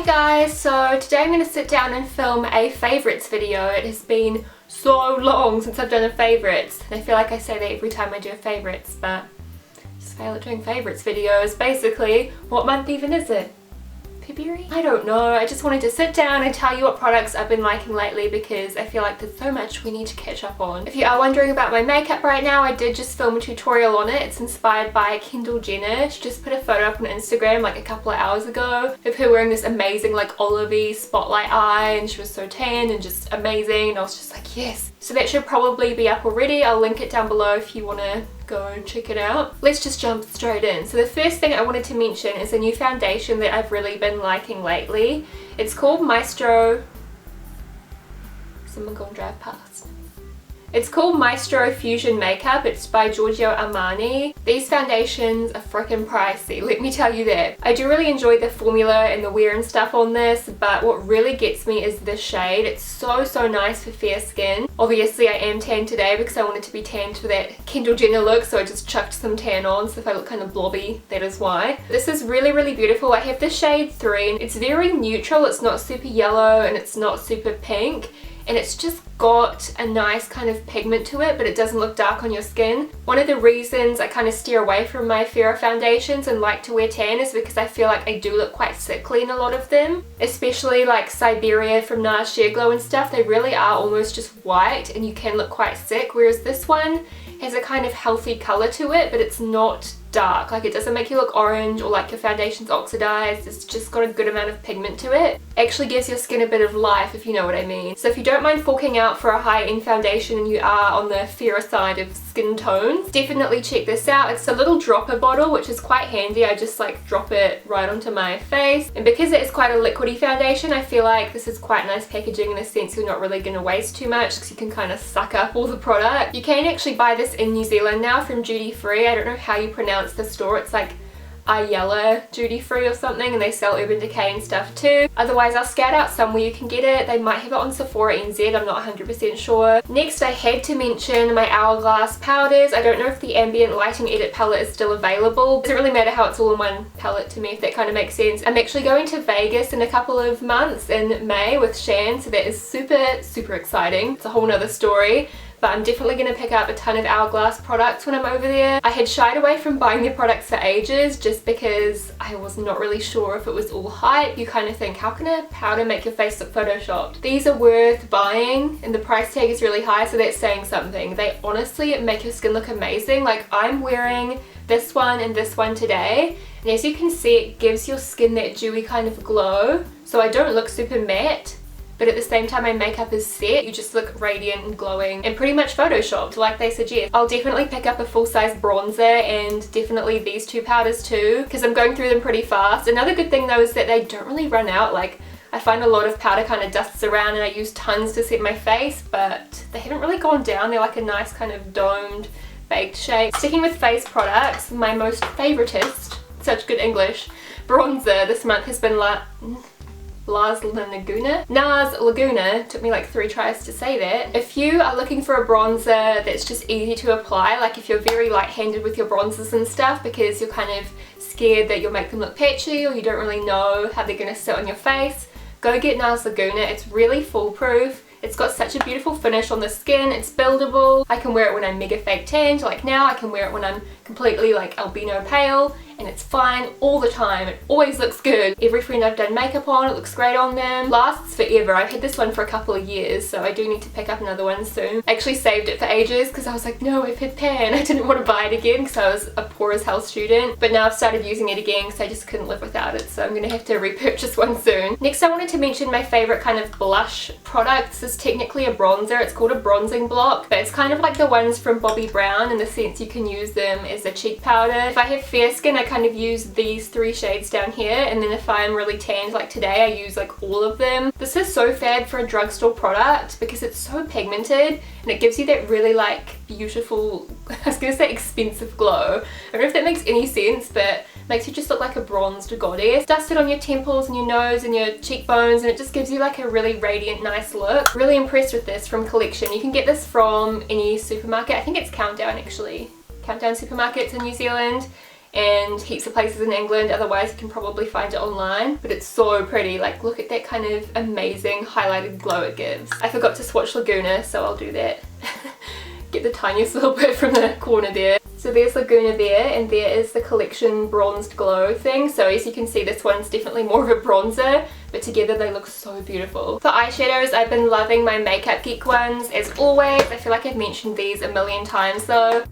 guys, so today I'm going to sit down and film a favourites video. It has been so long since I've done a favourites, and I feel like I say that every time I do a favourites, but I just fail at doing favourites videos. Basically, what month even is it? February? I don't know. I just wanted to sit down and tell you what products I've been liking lately because I feel like there's so much we need to catch up on. If you are wondering about my makeup right now, I did just film a tutorial on it. It's inspired by Kendall Jenner. She just put a photo up on Instagram like a couple of hours ago of her wearing this amazing like olivey spotlight eye, and she was so tan and just amazing, and I was just like, yes. So that should probably be up already. I'll link it down below if you want to go and check it out. Let's just jump straight in. So the first thing I wanted to mention is a new foundation that I've really been liking lately. It's called Maestro. Someone go and drive past. It's called Maestro Fusion Makeup. It's by Giorgio Armani. These foundations are freaking pricey, let me tell you that. I do really enjoy the formula and the wear and stuff on this, but what really gets me is this shade. It's so nice for fair skin. Obviously I am tan today because I wanted to be tanned for that Kendall Jenner look, so I just chucked some tan on, so if I look kind of blobby, that is why. This is really beautiful. I have the shade 3 and it's very neutral. It's not super yellow and it's not super pink, and it's just got a nice kind of pigment to it, but it doesn't look dark on your skin. One of the reasons I kind of steer away from my fairer foundations and like to wear tan is because I feel like I do look quite sickly in a lot of them, especially like Siberia from NARS Sheer Glow and stuff. They really are almost just white and you can look quite sick, whereas this one has a kind of healthy colour to it, but it's not dark. Like, it doesn't make you look orange or like your foundation's oxidized. It's just got a good amount of pigment to it. Actually gives your skin a bit of life, if you know what I mean. So if you don't mind forking out for a high-end foundation and you are on the fairer side of skin tones, definitely check this out. It's a little dropper bottle, which is quite handy. I just like drop it right onto my face, and because it is quite a liquidy foundation, I feel like this is quite nice packaging in a sense. You're not really going to waste too much because you can kind of suck up all the product. You can actually buy this in New Zealand now from Duty Free. I don't know how you pronounce the store. It's like Ayala Duty Free or something, and they sell Urban Decay and stuff too. Otherwise I'll scout out somewhere you can get it. They might have it on Sephora NZ, I'm not 100% sure. Next I had to mention my Hourglass powders. I don't know if the Ambient Lighting Edit palette is still available. It doesn't really matter how it's all in one palette to me, if that kind of makes sense. I'm actually going to Vegas in a couple of months in May with Shan, so that is super exciting. It's a whole nother story. But I'm definitely going to pick up a ton of Hourglass products when I'm over there. I had shied away from buying their products for ages just because I was not really sure if it was all hype. You kind of think, how can a powder make your face look photoshopped? These are worth buying, and the price tag is really high, so that's saying something. They honestly make your skin look amazing. Like, I'm wearing this one and this one today, and as you can see, it gives your skin that dewy kind of glow. So I don't look super matte, but at the same time my makeup is set. You just look radiant and glowing and pretty much photoshopped like they suggest. I'll definitely pick up a full-size bronzer and definitely these two powders too, because I'm going through them pretty fast. Another good thing though is that they don't really run out. Like, I find a lot of powder kind of dusts around and I use tons to set my face, but they haven't really gone down. They're like a nice kind of domed baked shape. Sticking with face products, my most favoritist, such good English, bronzer this month has been NARS Laguna. Took me like 3 tries to say that. If you are looking for a bronzer that's just easy to apply, like if you're very light-handed with your bronzers and stuff because you're kind of scared that you'll make them look patchy or you don't really know how they're going to sit on your face, go get NARS Laguna. It's really foolproof. It's got such a beautiful finish on the skin. It's buildable. I can wear it when I'm mega fake tanned, like now. I can wear it when I'm completely like albino pale, and it's fine all the time. It always looks good. Every friend I've done makeup on, it looks great on them. Lasts forever. I've had this one for a couple of years, so I do need to pick up another one soon. I actually saved it for ages because I was like, no, I've had pan. I didn't want to buy it again because I was a poor as hell student, but now I've started using it again because I just couldn't live without it, so I'm going to have to repurchase one soon. Next I wanted to mention my favourite kind of blush product. This is technically a bronzer. It's called a bronzing block, but it's kind of like the ones from Bobbi Brown in the sense you can use them as a cheek powder. If I have fair skin, I kind of use these 3 shades down here, and then if I'm really tanned like today, I use like all of them. This is so fab for a drugstore product because it's so pigmented and it gives you that really like beautiful, I was gonna say expensive glow. I don't know if that makes any sense, but makes you just look like a bronzed goddess. Dust it on your temples and your nose and your cheekbones, and it just gives you like a really radiant, nice look. Really impressed with this from Collection. You can get this from any supermarket. I think it's Countdown actually. Countdown supermarkets in New Zealand. and heaps of places in England. Otherwise you can probably find it online, but it's so pretty. Like, look at that kind of amazing highlighted glow it gives. I forgot to swatch Laguna, so I'll do that. Get the tiniest little bit from the corner there. So there's Laguna there, and there is the collection bronzed glow thing. So as you can see, this one's definitely more of a bronzer, but together they look so beautiful. For eyeshadows, I've been loving my Makeup Geek ones as always. I feel like I've mentioned these a million times though.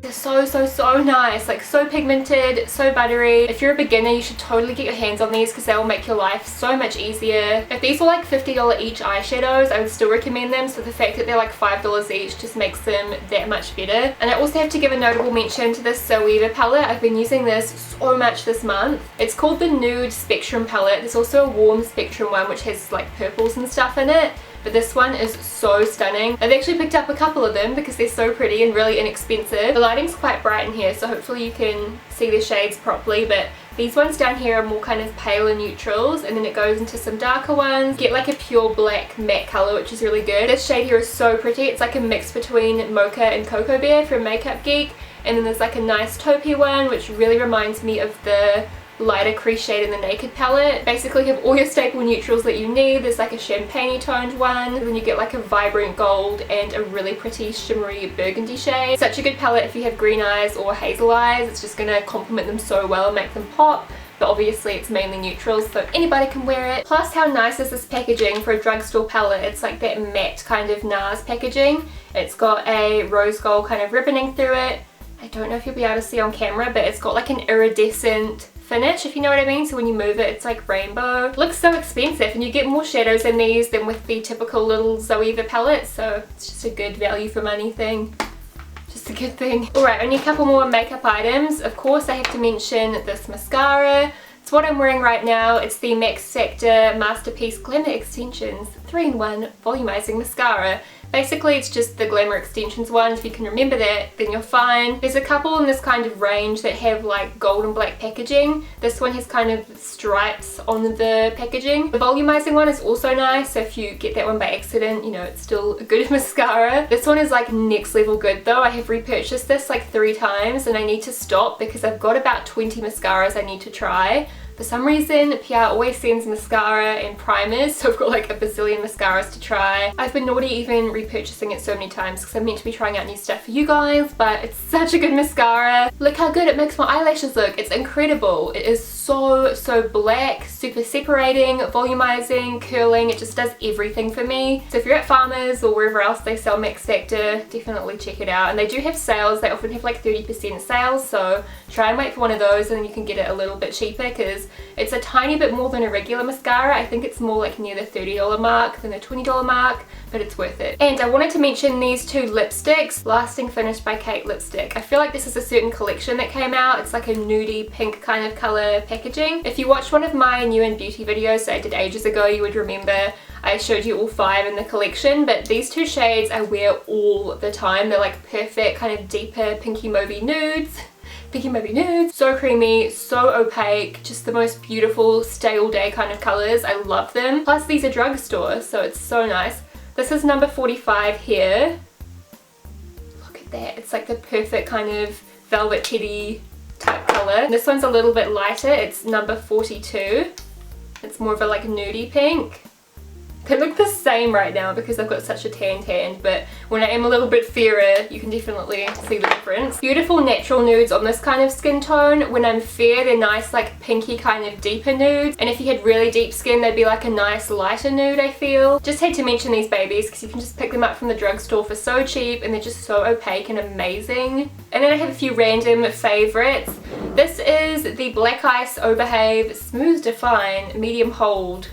They're so nice, like so pigmented, so buttery. If you're a beginner, you should totally get your hands on these because they will make your life so much easier. If these were like $50 each eyeshadows, I would still recommend them, so the fact that they're like $5 each just makes them that much better. And I also have to give a notable mention to this Viva palette. I've been using this so much this month. It's called the Nude Spectrum palette. There's also a warm spectrum one which has like purples and stuff in it. But this one is so stunning. I've actually picked up a couple of them because they're so pretty and really inexpensive. The lighting's quite bright in here, so hopefully you can see the shades properly, but these ones down here are more kind of paler neutrals, and then it goes into some darker ones. Get like a pure black matte colour, which is really good. This shade here is so pretty. It's like a mix between Mocha and Cocoa Bear from Makeup Geek, and then there's like a nice taupey one, which really reminds me of the lighter crease shade in the Naked palette. Basically you have all your staple neutrals that you need. There's like a champagne toned one, and then you get like a vibrant gold and a really pretty shimmery burgundy shade. Such a good palette if you have green eyes or hazel eyes. It's just gonna complement them so well and make them pop. But obviously it's mainly neutrals, so anybody can wear it. Plus, how nice is this packaging for a drugstore palette? It's like that matte kind of NARS packaging. It's got a rose gold kind of ribboning through it. I don't know if you'll be able to see on camera, but it's got like an iridescent finish, if you know what I mean. So when you move it, it's like rainbow. It looks so expensive, and you get more shadows in these than with the typical little Viva palette, so it's just a good value for money thing. Just a good thing. Alright, only a couple more makeup items. Of course I have to mention this mascara. It's what I'm wearing right now. It's the Max Sector Masterpiece Glamour Extensions 3-in-1 Volumizing Mascara. Basically it's just the Glamour Extensions one. If you can remember that, then you're fine. There's a couple in this kind of range that have like gold and black packaging. This one has kind of stripes on the packaging. The volumizing one is also nice, so if you get that one by accident, you know, it's still a good mascara. This one is like next level good though. I have repurchased this like 3 times and I need to stop because I've got about 20 mascaras I need to try. For some reason, PR always sends mascara and primers, so I've got like a bazillion mascaras to try. I've been naughty even repurchasing it so many times because I'm meant to be trying out new stuff for you guys, but it's such a good mascara. Look how good it makes my eyelashes look. It's incredible. It is so black, super separating, volumizing, curling. It just does everything for me. So if you're at Farmers or wherever else they sell Max Sector, definitely check it out. And they do have sales. They often have like 30% sales, so try and wait for one of those and then you can get it a little bit cheaper because it's a tiny bit more than a regular mascara. I think it's more like near the $30 mark than the $20 mark, but it's worth it. And I wanted to mention these 2 lipsticks. Lasting Finish by Kate lipstick. I feel like this is a certain collection that came out. It's like a nudie pink kind of colour packaging. If you watched one of my new and beauty videos that I did ages ago, you would remember I showed you all 5 in the collection, but these 2 shades I wear all the time. They're like perfect kind of deeper pinky mauvey nudes. Pinky mauvey nudes. So creamy, so opaque, just the most beautiful stay all day kind of colours. I love them. Plus these are drugstore, so it's so nice. This is number 45 here. Look at that. It's like the perfect kind of velvet teddy type colour. This one's a little bit lighter. It's number 42. It's more of a like nudie pink. They look the same right now because I've got such a tanned hand, but when I am a little bit fairer, you can definitely see the difference. Beautiful natural nudes on this kind of skin tone. When I'm fair, they're nice like pinky kind of deeper nudes, and if you had really deep skin, they'd be like a nice lighter nude, I feel. Just had to mention these babies because you can just pick them up from the drugstore for so cheap, and they're just so opaque and amazing. And then I have a few random favourites. This is the Black Ice Au Behave Smooth Define Medium Hold.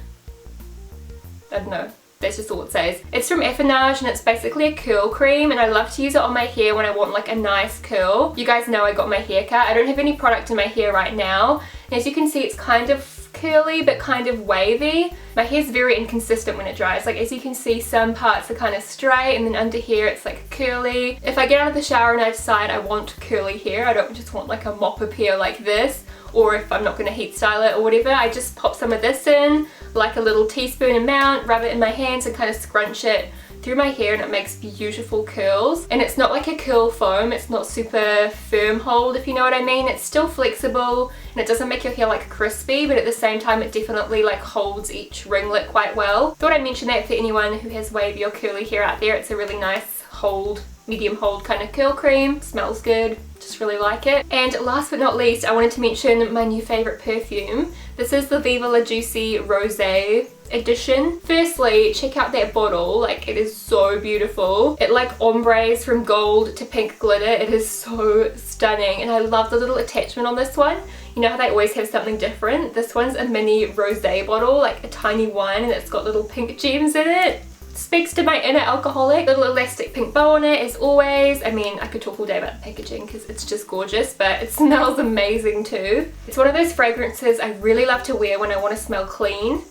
I don't know, that's just all it says. It's from Affinage and it's basically a curl cream, and I love to use it on my hair when I want like a nice curl. You guys know I got my hair cut. I don't have any product in my hair right now. And as you can see, it's kind of curly but kind of wavy. My hair's very inconsistent when it dries. Like as you can see, some parts are kind of straight and then under here it's like curly. If I get out of the shower and I decide I want curly hair, I don't just want like a mop of hair like this, or if I'm not going to heat style it or whatever, I just pop some of this in, like a little teaspoon amount, rub it in my hands and kind of scrunch it through my hair and it makes beautiful curls. And it's not like a curl foam, it's not super firm hold, if you know what I mean. It's still flexible and it doesn't make your hair like crispy, but at the same time it definitely like holds each ringlet quite well. Thought I'd mention that for anyone who has wavy or curly hair out there. It's a really nice hold, medium hold kind of curl cream. Smells good, just really like it. And last but not least, I wanted to mention my new favourite perfume. This is the Viva La Juicy Rosé edition. Firstly, check out that bottle, like it is so beautiful. It like ombres from gold to pink glitter. It is so stunning and I love the little attachment on this one. You know how they always have something different? This one's a mini rosé bottle, like a tiny one, and it's got little pink gems in it. Speaks to my inner alcoholic. Little elastic pink bow on it as always. I mean, I could talk all day about the packaging because it's just gorgeous, but it smells amazing too. It's one of those fragrances I really love to wear when I want to smell clean.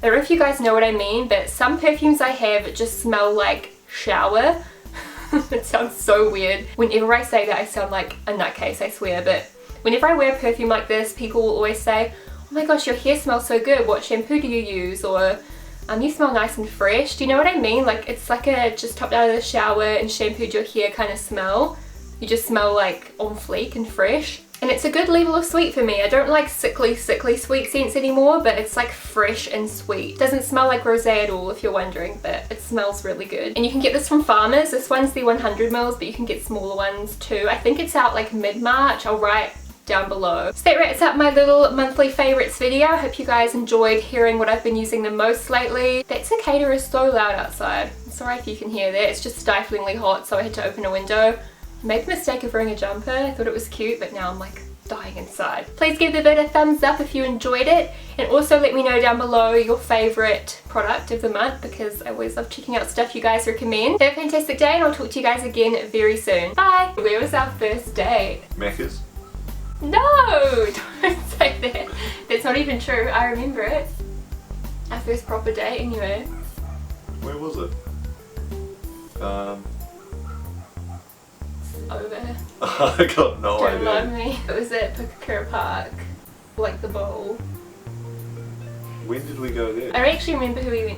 I don't know if you guys know what I mean, but some perfumes I have just smell like shower. It sounds so weird. Whenever I say that I sound like a nutcase, I swear, but whenever I wear a perfume like this, people will always say, oh my gosh, your hair smells so good, what shampoo do you use? Or you smell nice and fresh. Do you know what I mean? Like it's like a just topped out of the shower and shampooed your hair kind of smell. You just smell like on fleek and fresh. And it's a good level of sweet for me. I don't like sickly sweet scents anymore, but it's like fresh and sweet. Doesn't smell like rosé at all if you're wondering, but it smells really good. And you can get this from Farmers. This one's the 100 mils, but you can get smaller ones too. I think it's out like mid-March. I'll write down below. So that wraps up my little monthly favorites video. I hope you guys enjoyed hearing what I've been using the most lately. That cicada is so loud outside. I'm sorry if you can hear that. It's just stiflingly hot, so I had to open a window. I made the mistake of wearing a jumper. I thought it was cute, but now I'm like dying inside. Please give the video a thumbs up if you enjoyed it, and also let me know down below your favorite product of the month because I always love checking out stuff you guys recommend. Have a fantastic day and I'll talk to you guys again very soon. Bye! Where was our first date? Mecca's. No! Don't say that. That's not even true. I remember it. Our first proper date anyway. Where was it? Over. I got no Don't idea. remind me. It was at Pukekohe Park. Like the bowl. When did we go there? I don't actually remember who we went